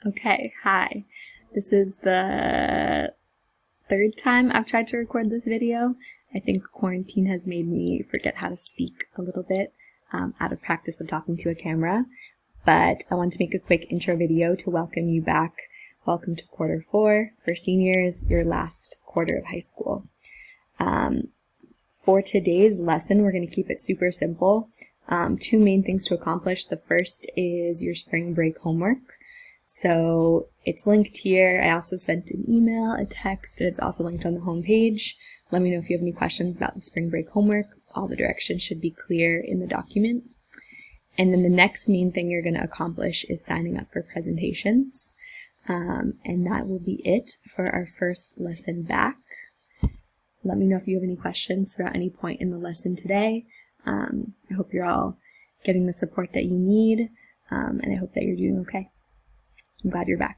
Okay, hi. This is the third time I've tried to record this video. I think quarantine has made me forget how to speak a little bit, out of practice of talking to a camera. But I want to make a quick intro video to welcome you back. Welcome to quarter 4 for seniors, your last quarter of high school. For today's lesson, we're going to keep it super simple. 2 main things to accomplish. The first is your spring break homework. So it's linked here. I also sent an email, a text, and it's also linked on the home page. Let me know if you have any questions about the spring break homework. All the directions should be clear in the document. And then the next main thing you're going to accomplish is signing up for presentations. And that will be it for our first lesson back. Let me know if you have any questions throughout any point in the lesson today. I hope you're all getting the support that you need, and I hope that you're doing okay. I'm glad you're back.